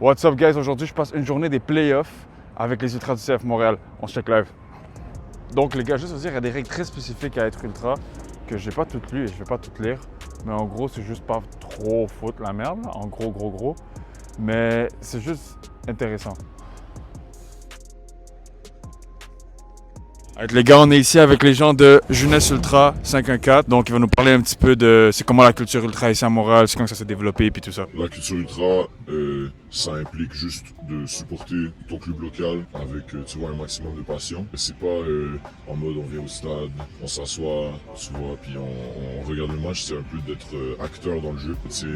What's up guys, aujourd'hui je passe une journée des playoffs avec les Ultras du CF Montréal. On se check live. Donc les gars, juste vous dire, il y a des règles très spécifiques à être ultra que j'ai pas toutes lues et je vais pas toutes lire. Mais en gros, c'est juste pas trop foutre la merde, en gros. Mais c'est juste intéressant. Alright, les gars, on est ici avec les gens de Jeunesse Ultra 514. Donc, ils vont nous parler un petit peu de c'est comment la culture ultra ici à Montréal, c'est comment ça s'est développé et puis tout ça. La culture ultra, ça implique juste de supporter ton club local avec, tu vois, un maximum de passion. C'est pas en mode on vient au stade, on s'assoit, tu vois, puis on regarde le match. C'est un peu d'être acteur dans le jeu. C'est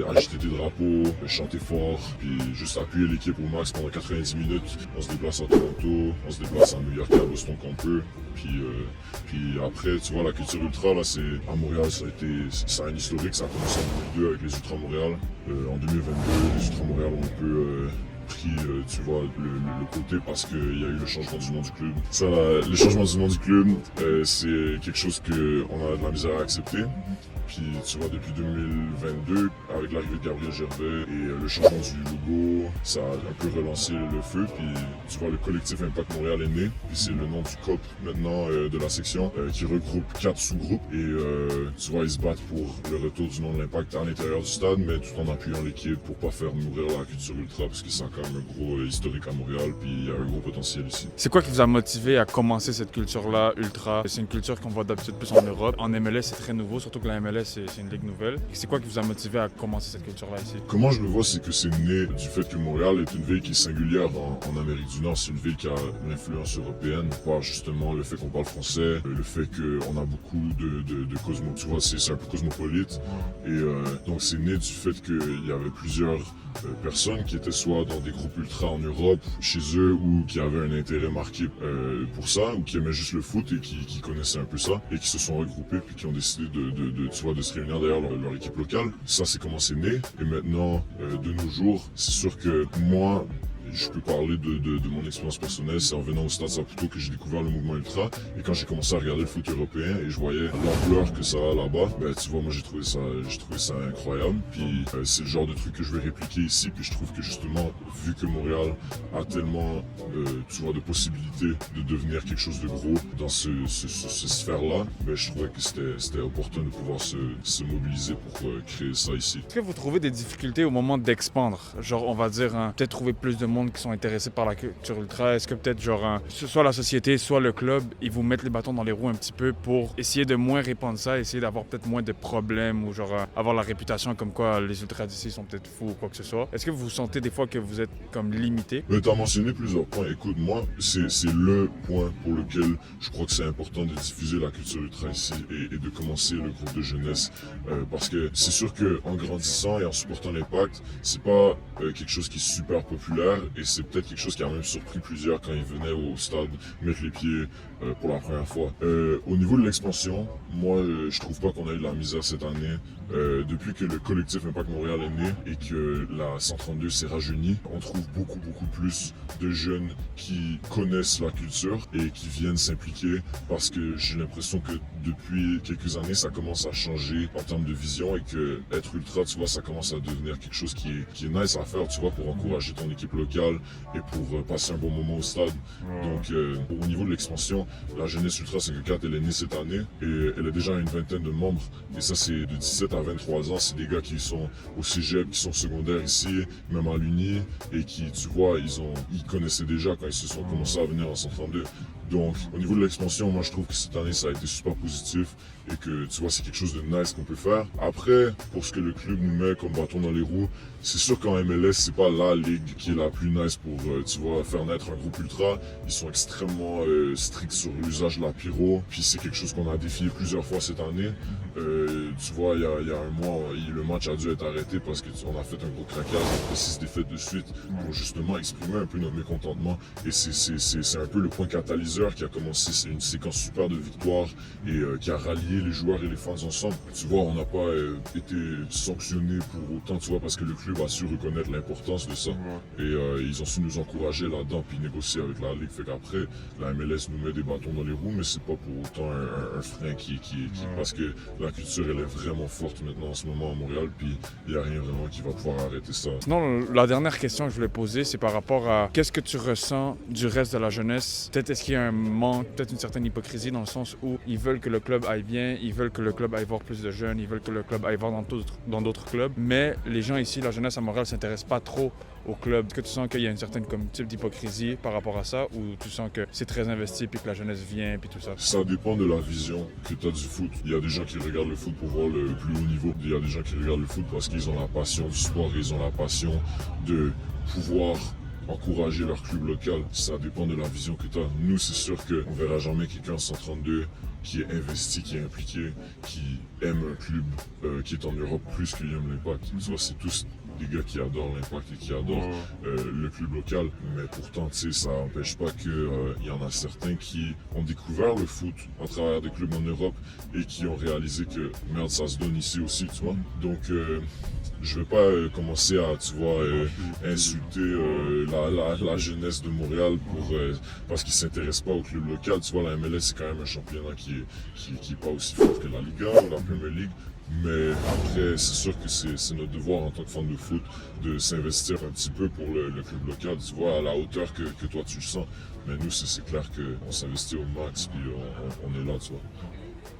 agiter des drapeaux, chanter fort, puis juste appuyer l'équipe au max pendant 90 minutes. On se déplace à Toronto, on se déplace à New York, à Boston qu'on peut. Puis après, tu vois, la culture ultra, là, c'est à Montréal, ça a un historique. Ça a commencé en 2002 avec les Ultras Montréal. En 2022, les Ultras Montréal ont un peu pris, tu vois, le côté parce qu'il y a eu le changement du nom du club. Ça, le changement du nom du club, c'est quelque chose qu'on a de la misère à accepter. Puis tu vois, depuis 2022, avec l'arrivée de Gabriel Gervais et le changement du logo, ça a un peu relancé le feu. Puis tu vois, le collectif Impact Montréal est né. Puis c'est le nom du COP maintenant de la section qui regroupe 4 sous-groupes. Et tu vois, ils se battent pour le retour du nom de l'Impact à l'intérieur du stade, mais tout en appuyant l'équipe pour pas faire mourir la culture ultra, parce que c'est quand même un gros historique à Montréal, puis il y a un gros potentiel ici. C'est quoi qui vous a motivé à commencer cette culture-là ultra? C'est une culture qu'on voit d'habitude plus en Europe. En MLS, c'est très nouveau, surtout que la MLS, c'est une ligue nouvelle. C'est quoi qui vous a motivé à commencer cette culture-là ici? Comment je le vois, c'est que c'est né du fait que Montréal est une ville qui est singulière en Amérique du Nord. C'est une ville qui a une influence européenne, par justement le fait qu'on parle français, le fait qu'on a beaucoup de cosmo, tu vois, c'est un peu cosmopolite. Et donc c'est né du fait qu'il y avait plusieurs personnes qui étaient soit dans des groupes ultra en Europe, chez eux, ou qui avaient un intérêt marqué pour ça, ou qui aimaient juste le foot et qui connaissaient un peu ça, et qui se sont regroupés puis qui ont décidé tu vois, de se réunir derrière leur équipe locale. Ça, c'est comment c'est né. Et maintenant, de nos jours, c'est sûr que moi, je peux parler de mon expérience personnelle. C'est en venant au Stade Saputo que j'ai découvert le mouvement ultra. Et quand j'ai commencé à regarder le foot européen et je voyais l'ampleur que ça a là-bas, ben, tu vois, moi j'ai trouvé ça incroyable. Puis c'est le genre de truc que je vais répliquer ici. Puis je trouve que justement, vu que Montréal a tellement, tu vois, de possibilités de devenir quelque chose de gros dans ce sphère-là, ben, je trouvais que c'était opportun de pouvoir se mobiliser pour créer ça ici. Est-ce que vous trouvez des difficultés au moment d'expandre? Genre, on va dire, peut-être trouver plus de monde qui sont intéressés par la culture ultra? Est-ce que peut-être genre soit la société, soit le club, ils vous mettent les bâtons dans les roues un petit peu pour essayer de moins répandre ça, essayer d'avoir peut-être moins de problèmes ou genre avoir la réputation comme quoi les ultras d'ici sont peut-être fous ou quoi que ce soit? Est-ce que vous sentez des fois que vous êtes comme limité? Tu as mentionné plusieurs points. Écoute, moi, c'est le point pour lequel je crois que c'est important de diffuser la culture ultra ici et de commencer le groupe de jeunesse. Parce que c'est sûr qu'en grandissant et en supportant l'Impact, c'est pas quelque chose qui est super populaire. Et c'est peut-être quelque chose qui a même surpris plusieurs quand ils venaient au stade mettre les pieds pour la première fois. Au niveau de l'expansion, moi, je trouve pas qu'on a eu de la misère cette année. Depuis que le collectif Impact Montréal est né et que la 132 s'est rajeunie, on trouve beaucoup plus de jeunes qui connaissent la culture et qui viennent s'impliquer parce que j'ai l'impression que depuis quelques années, ça commence à changer en termes de vision et que être ultra, tu vois, ça commence à devenir quelque chose qui est nice à faire, tu vois, pour encourager ton équipe locale et pour passer un bon moment au stade. Donc, au niveau de l'expansion, la Jeunesse Ultra 54, elle est née cette année et elle a déjà une vingtaine de membres. Et ça, c'est de 17 à 23 ans. C'est des gars qui sont au cégep, qui sont secondaires ici, même à l'Uni, et qui, tu vois, ils connaissaient déjà quand ils se sont commencés à venir en 132. Donc, au niveau de l'expansion, moi, je trouve que cette année, ça a été super positif et que, tu vois, c'est quelque chose de nice qu'on peut faire. Après, pour ce que le club nous met comme bâton dans les roues, c'est sûr qu'en MLS, c'est pas la ligue qui est la plus nice pour, tu vois, faire naître un groupe ultra. Ils sont extrêmement stricts sur l'usage de la pyro. Puis c'est quelque chose qu'on a défié plusieurs fois cette année. Tu vois, il y a un mois, le match a dû être arrêté parce qu'on a fait un gros craquage après 6 défaites de suite pour justement exprimer un peu notre mécontentement. Et c'est un peu le point catalyseur qui a commencé. C'est une séquence super de victoires et qui a rallié les joueurs et les fans ensemble. Tu vois, on n'a pas été sanctionné pour autant, tu vois, parce que le club a su reconnaître l'importance de ça. Et ils ont su nous encourager là-dedans puis négocier avec la Ligue. Fait qu'après, la MLS nous met des bâtons dans les roues, mais c'est pas pour autant un frein parce que la culture, elle est vraiment forte maintenant en ce moment à Montréal, puis il n'y a rien vraiment qui va pouvoir arrêter ça. Sinon, la dernière question que je voulais poser, c'est par rapport à qu'est-ce que tu ressens du reste de la jeunesse? Peut-être est-ce qu'il y a un manque, peut-être une certaine hypocrisie dans le sens où ils veulent que le club aille bien, ils veulent que le club aille voir plus de jeunes, ils veulent que le club aille voir dans d'autres clubs, mais les gens ici, la jeunesse à Montréal, ne s'intéressent pas trop au club. Est-ce que tu sens qu'il y a une certaine type d'hypocrisie par rapport à ça, ou tu sens que c'est très investi puis que la jeunesse vient puis tout ça? Ça dépend de la vision que tu as du foot. Il y a des gens qui regardent le foot pour voir le plus haut niveau. Il y a des gens qui regardent le foot parce qu'ils ont la passion du sport, ils ont la passion de pouvoir encourager leur club local. Ça dépend de la vision que tu as. Nous, c'est sûr qu'on ne verra jamais quelqu'un en 132 qui est investi, qui est impliqué, qui aime un club qui est en Europe plus qu'il aime l'Impact. Tu vois, c'est tous des gars qui adorent l'Impact et qui adorent le club local. Mais pourtant, tu sais, ça n'empêche pas qu'il y en a certains qui ont découvert le foot à travers des clubs en Europe et qui ont réalisé que, merde, ça se donne ici aussi, tu vois. Donc, je vais pas commencer à, tu vois, insulter la jeunesse de Montréal parce qu'ils s'intéressent pas au club local. Tu vois, la MLS, c'est quand même un championnat qui est pas aussi fort que la Liga ou la Premier League. Mais après, c'est sûr que c'est notre devoir en tant que fan de foot de s'investir un petit peu pour le club local, tu vois, à la hauteur que toi tu le sens. Mais nous, c'est clair qu'on s'investit au max, puis on est là, tu vois.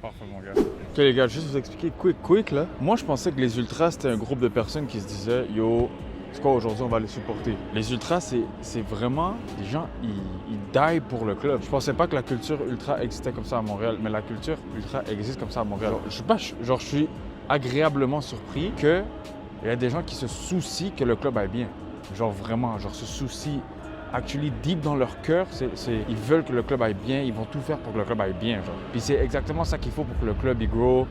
Parfait, mon gars. Ok, les gars, juste vous expliquer quick, là. Moi, je pensais que les Ultras, c'était un groupe de personnes qui se disaient « Yo, c'est quoi, aujourd'hui, on va les supporter. » Les Ultras, c'est vraiment... Les gens, ils die pour le club. Je pensais pas que la culture Ultra existait comme ça à Montréal, mais la culture Ultra existe comme ça à Montréal. Je suis agréablement surpris qu'il y a des gens qui se soucient que le club aille bien. Genre vraiment, se soucient... Actually, deep dans leur cœur, ils veulent que le club aille bien, ils vont tout faire pour que le club aille bien. Genre. Puis c'est exactement ça qu'il faut pour que le club il grow.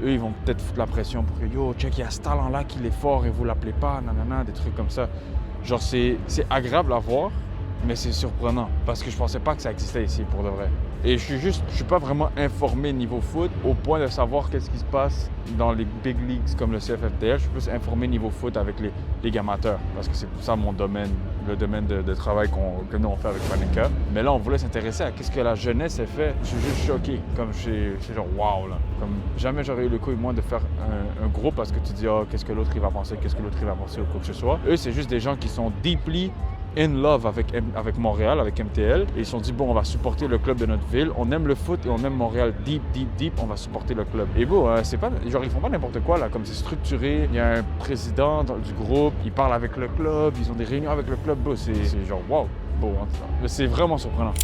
Eux, ils vont peut-être foutre la pression pour que yo, check, il y a ce talent-là qui est fort et vous l'appelez pas, nanana, des trucs comme ça. Genre, c'est agréable à voir, mais c'est surprenant parce que je pensais pas que ça existait ici pour de vrai. Et je suis pas vraiment informé niveau foot au point de savoir qu'est-ce qui se passe dans les big leagues comme le CFFDL. Je suis plus informé niveau foot avec les ligues amateurs parce que c'est ça mon domaine, le domaine de travail que nous on fait avec Panika. Mais là, on voulait s'intéresser à qu'est-ce que la jeunesse a fait. Je suis juste choqué, comme c'est genre wow là. Comme jamais j'aurais eu le coup moi de faire un groupe parce que tu dis qu'est-ce que l'autre il va penser, qu'est-ce que l'autre il va penser ou quoi que ce soit. Eux, c'est juste des gens qui sont deeply in love avec Montréal, avec MTL. Et ils se sont dit, bon, on va supporter le club de notre ville. On aime le foot et on aime Montréal deep. On va supporter le club. Et bon, c'est pas, genre, ils font pas n'importe quoi, là. Comme c'est structuré. Il y a un président du groupe. Il parle avec le club. Ils ont des réunions avec le club. Bon, c'est genre, wow. Bon, en tout cas. Mais c'est vraiment surprenant.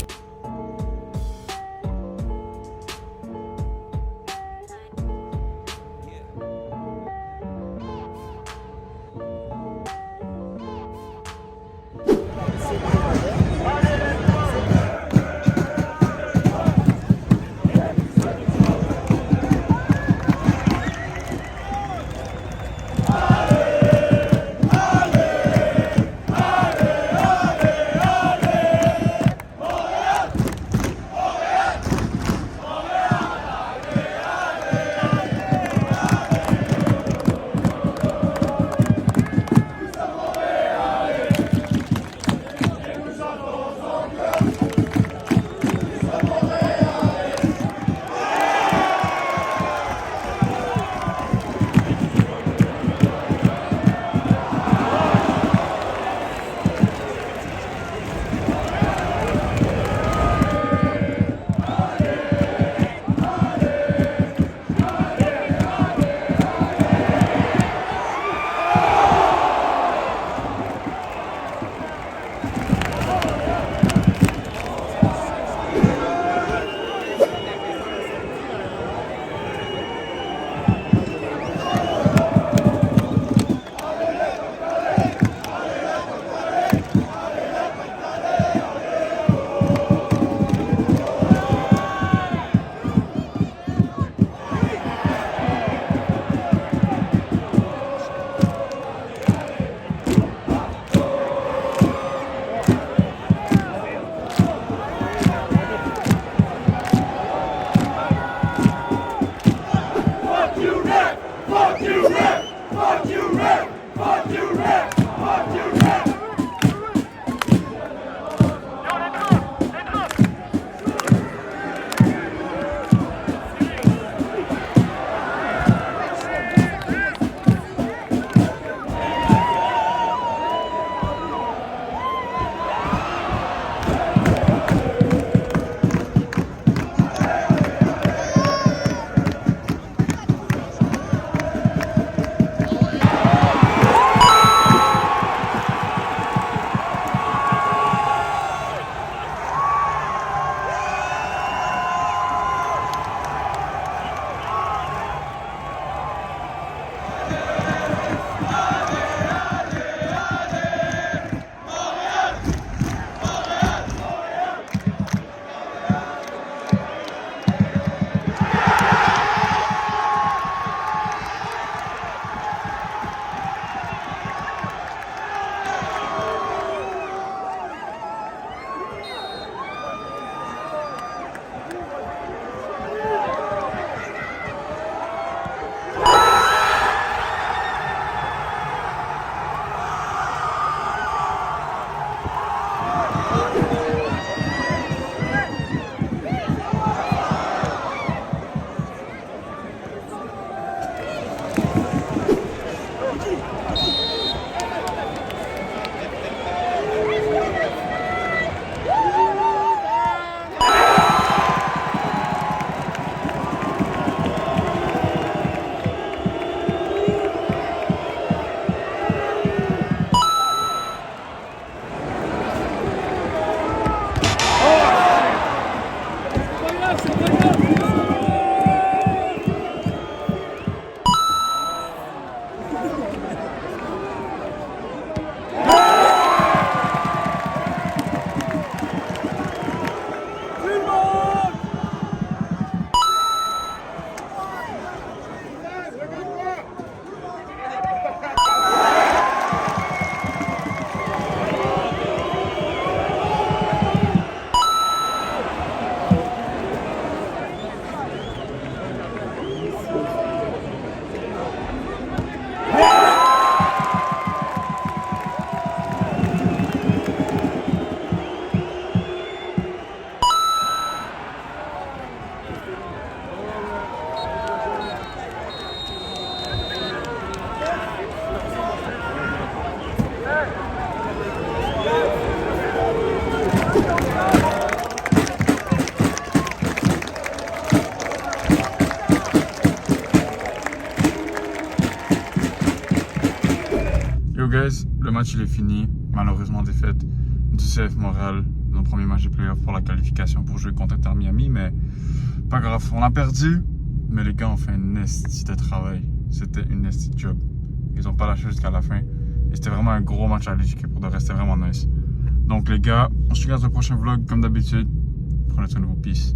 match il est fini. Malheureusement, défaite du CF Montréal dans le premier match de playoff pour la qualification pour jouer contre Inter Miami. Mais pas grave, on a perdu. Mais les gars ont fait une esti de travail. C'était une esti de job. Ils ont pas lâché jusqu'à la fin. Et c'était vraiment un gros match à l'échiquier pour de rester vraiment nice. Donc les gars, on se regarde dans le prochain vlog comme d'habitude. Prenez soin de vous, peace.